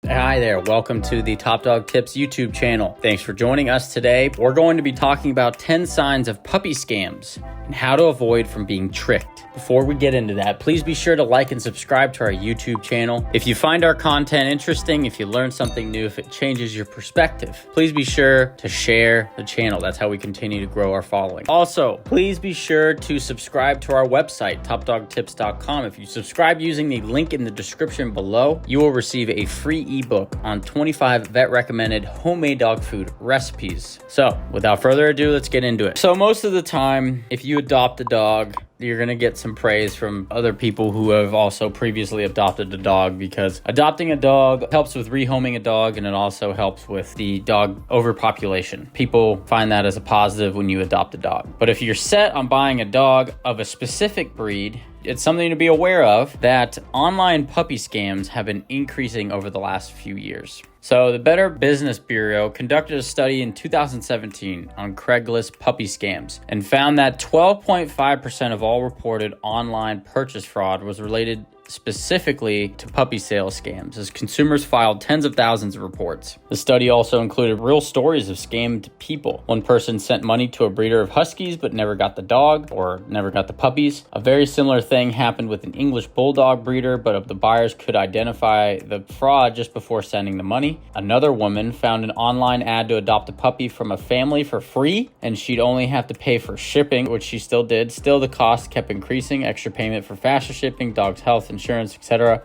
Hi there, welcome to the Top Dog Tips YouTube channel. Thanks for joining us today. We're going to be talking about 10 signs of puppy scams and how to avoid from being tricked. Before we get into that, please be sure to like and subscribe to our YouTube channel. If you find our content interesting, if you learn something new, if it changes your perspective, please be sure to share the channel. That's how we continue to grow our following. Also, please be sure to subscribe to our website, topdogtips.com. If you subscribe using the link in the description below, you will receive a free ebook on 25 vet recommended homemade dog food recipes. So without further ado, let's get into it. So most of the time, if you adopt a dog, you're going to get some praise from other people who have also previously adopted a dog, because adopting a dog helps with rehoming a dog, and it also helps with the dog overpopulation. People find that as a positive when you adopt a dog. But if you're set on buying a dog of a specific breed, it's something to be aware of that online puppy scams have been increasing over the last few years. So the Better Business Bureau conducted a study in 2017 on Craigslist puppy scams and found that 12.5% of all reported online purchase fraud was related specifically to puppy sales scams, as consumers filed tens of thousands of reports. The study also included real stories of scammed people. One person sent money to a breeder of huskies but never got the dog or never got the puppies. A very similar thing happened with an English bulldog breeder, but the buyers could identify the fraud just before sending the money. Another woman found an online ad to adopt a puppy from a family for free, and she'd only have to pay for shipping, which she still did. Still, the cost kept increasing, extra payment for faster shipping, dog's health insurance, etc.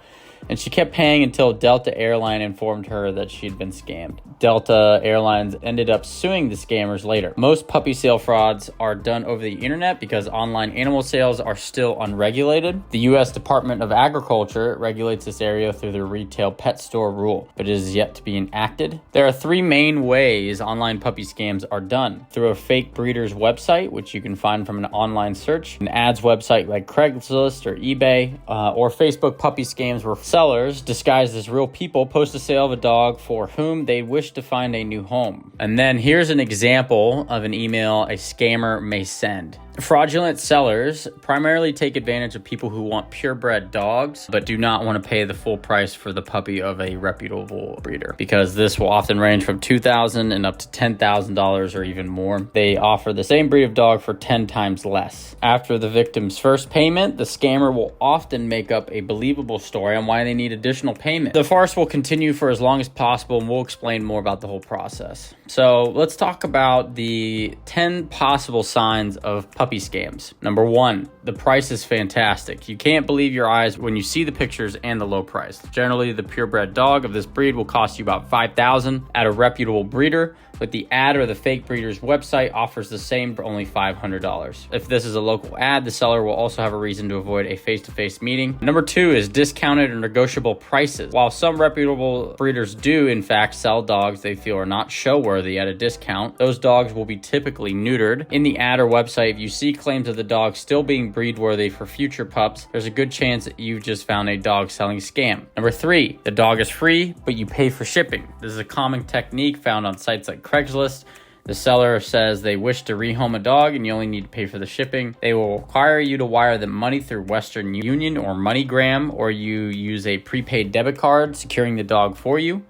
And she kept paying until Delta Airline informed her that she'd been scammed. Delta Airlines ended up suing the scammers later. Most puppy sale frauds are done over the internet because online animal sales are still unregulated. The U.S. Department of Agriculture regulates this area through their retail pet store rule, but it is yet to be enacted. There are three main ways online puppy scams are done: through a fake breeder's website, which you can find from an online search, an ads website like Craigslist or eBay, or Facebook puppy scams where sellers, disguised as real people, post a sale of a dog for whom they wish to find a new home. And then here's an example of an email a scammer may send. Fraudulent sellers primarily take advantage of people who want purebred dogs but do not want to pay the full price for the puppy of a reputable breeder, because this will often range from $2,000 and up to $10,000 or even more. They offer the same breed of dog for 10 times less. After the victim's first payment, the scammer will often make up a believable story on why they need additional payment. The farce will continue for as long as possible, and we'll explain more about the whole process. So let's talk about the 10 possible signs of puppy scams. Number 1, the price is fantastic. You can't believe your eyes when you see the pictures and the low price. Generally, the purebred dog of this breed will cost you about $5,000 at a reputable breeder, but the ad or the fake breeder's website offers the same for only $500. If this is a local ad, the seller will also have a reason to avoid a face-to-face meeting. Number 2 is discounted or negotiable prices. While some reputable breeders do in fact sell dogs they feel are not show-worthy at a discount, those dogs will be typically neutered. In the ad or website, if you see claims of the dog still being breed-worthy for future pups, there's a good chance that you've just found a dog selling scam. Number 3, the dog is free, but you pay for shipping. This is a common technique found on sites like Craigslist. The seller says they wish to rehome a dog and you only need to pay for the shipping. They will require you to wire them money through Western Union or MoneyGram, or you use a prepaid debit card securing the dog for you.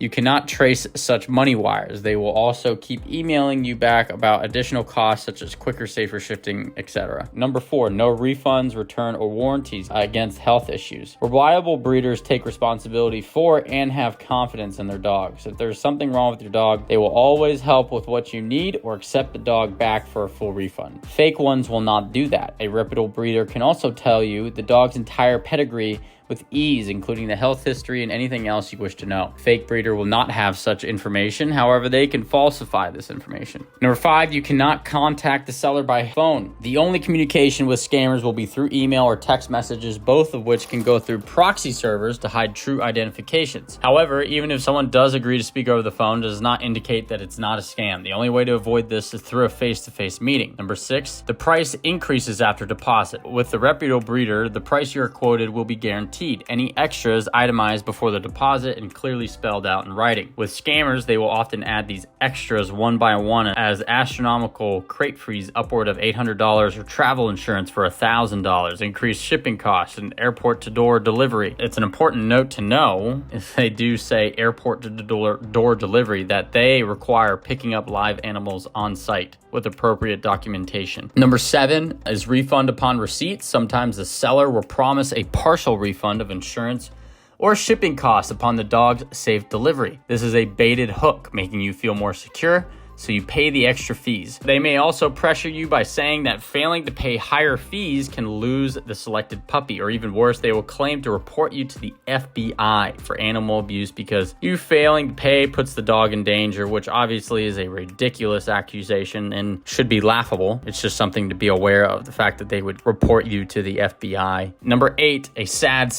You cannot trace such money wires. They will also keep emailing you back about additional costs such as quicker, safer shipping, etc. Number 4, no refunds, return, or warranties against health issues. Reliable breeders take responsibility for and have confidence in their dogs. If there's something wrong with your dog, they will always help with what you need or accept the dog back for a full refund. Fake ones will not do that. A reputable breeder can also tell you the dog's entire pedigree with ease, including the health history and anything else you wish to know. Fake breeder will not have such information. However, they can falsify this information. Number 5, you cannot contact the seller by phone. The only communication with scammers will be through email or text messages, both of which can go through proxy servers to hide true identifications. However, even if someone does agree to speak over the phone, it does not indicate that it's not a scam. The only way to avoid this is through a face-to-face meeting. Number 6, the price increases after deposit. With the reputable breeder, the price you're quoted will be guaranteed guaranteed. Any extras itemized before the deposit and clearly spelled out in writing. With scammers, they will often add these extras one by one as astronomical crate fees upward of $800 or travel insurance for $1,000, increased shipping costs, and airport to door delivery. It's an important note to know if they do say airport to door delivery that they require picking up live animals on site with appropriate documentation. Number 7 is refund upon receipt. Sometimes the seller will promise a partial refund of insurance or shipping costs upon the dog's safe delivery. This is a baited hook, making you feel more secure, so you pay the extra fees. They may also pressure you by saying that failing to pay higher fees can lose the selected puppy, or even worse, they will claim to report you to the FBI for animal abuse because you failing to pay puts the dog in danger, which obviously is a ridiculous accusation and should be laughable. It's just something to be aware of, the fact that they would report you to the FBI. Number 8, a sad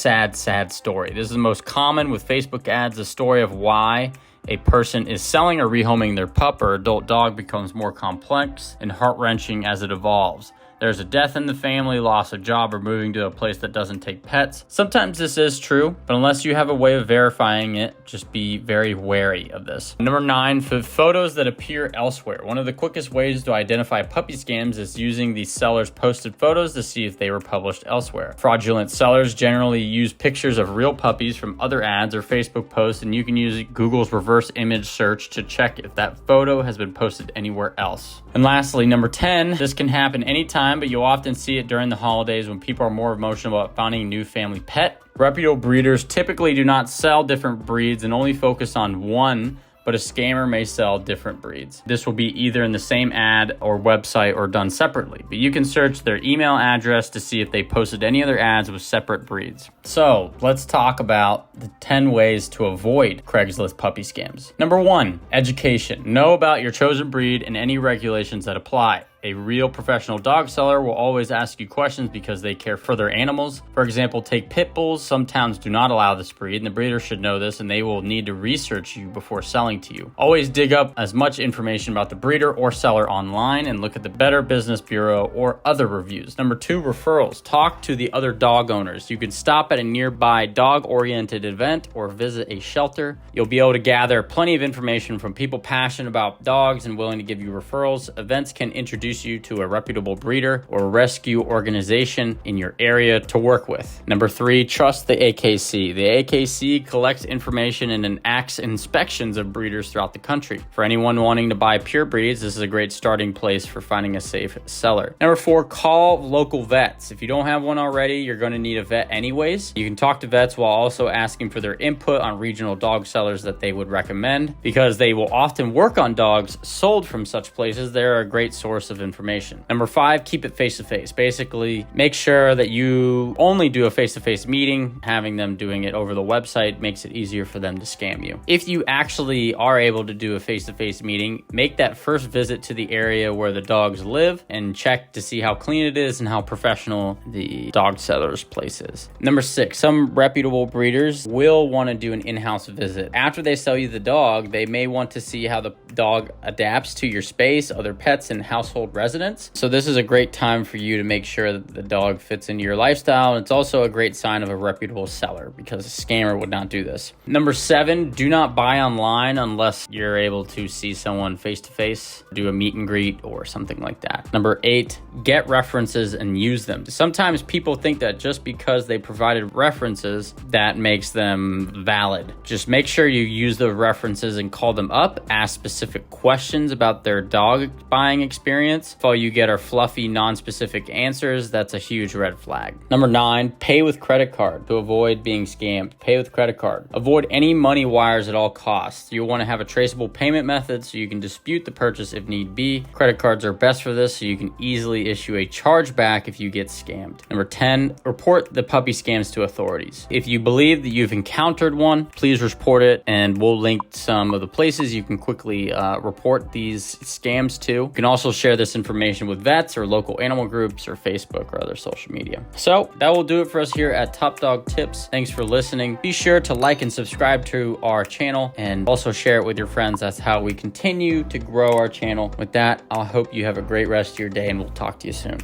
story. This is the most common with Facebook ads, the story of why a person is selling or rehoming their pup or adult dog becomes more complex and heart-wrenching as it evolves. There's a death in the family, loss of job, or moving to a place that doesn't take pets. Sometimes this is true, but unless you have a way of verifying it, just be very wary of this. Number 9, photos that appear elsewhere. One of the quickest ways to identify puppy scams is using the seller's posted photos to see if they were published elsewhere. Fraudulent sellers generally use pictures of real puppies from other ads or Facebook posts, and you can use Google's reverse image search to check if that photo has been posted anywhere else. And lastly, number 10, this can happen anytime, but you'll often see it during the holidays when people are more emotional about finding a new family pet. Reputable breeders typically do not sell different breeds and only focus on one, but a scammer may sell different breeds. This will be either in the same ad or website or done separately, but you can search their email address to see if they posted any other ads with separate breeds. So let's talk about the 10 ways to avoid Craigslist puppy scams. Number 1, education. Know about your chosen breed and any regulations that apply. A real professional dog seller will always ask you questions because they care for their animals. For example, take pit bulls. Some towns do not allow this breed, and the breeder should know this, and they will need to research you before selling to you. Always dig up as much information about the breeder or seller online and look at the Better Business Bureau or other reviews. Number 2, referrals. Talk to the other dog owners. You can stop at a nearby dog-oriented event or visit a shelter. You'll be able to gather plenty of information from people passionate about dogs and willing to give you referrals. Events can introduce you to a reputable breeder or rescue organization in your area to work with. Number 3, trust the AKC. The AKC collects information and enacts inspections of breeders throughout the country. For anyone wanting to buy pure breeds, this is a great starting place for finding a safe seller. Number 4, call local vets. If you don't have one already, you're going to need a vet anyways. You can talk to vets while also asking for their input on regional dog sellers that they would recommend, because they will often work on dogs sold from such places. They're a great source of information. Number 5, keep it face-to-face. Basically, make sure that you only do a face-to-face meeting. Having them doing it over the website makes it easier for them to scam you. If you actually are able to do a face-to-face meeting, make that first visit to the area where the dogs live and check to see how clean it is and how professional the dog seller's place is. Number 6, some reputable breeders will want to do an in-house visit. After they sell you the dog, they may want to see how the dog adapts to your space, other pets, and household residents. So this is a great time for you to make sure that the dog fits into your lifestyle. And it's also a great sign of a reputable seller because a scammer would not do this. Number 7, do not buy online unless you're able to see someone face-to-face, do a meet and greet or something like that. Number 8, get references and use them. Sometimes people think that just because they provided references, that makes them valid. Just make sure you use the references and call them up, ask specific questions about their dog buying experience. If all you get are fluffy, non-specific answers, that's a huge red flag. Number 9, pay with credit card to avoid being scammed. Pay with credit card. Avoid any money wires at all costs. You'll want to have a traceable payment method so you can dispute the purchase if need be. Credit cards are best for this so you can easily issue a chargeback if you get scammed. Number 10, report the puppy scams to authorities. If you believe that you've encountered one, please report it, and we'll link some of the places you can quickly report these scams to. You can also share this information with vets or local animal groups or Facebook or other social media. So that will do it for us here at Top Dog Tips. Thanks for listening. Be sure to like and subscribe to our channel and also share it with your friends. That's how we continue to grow our channel. With that, I hope you have a great rest of your day and we'll talk to you soon.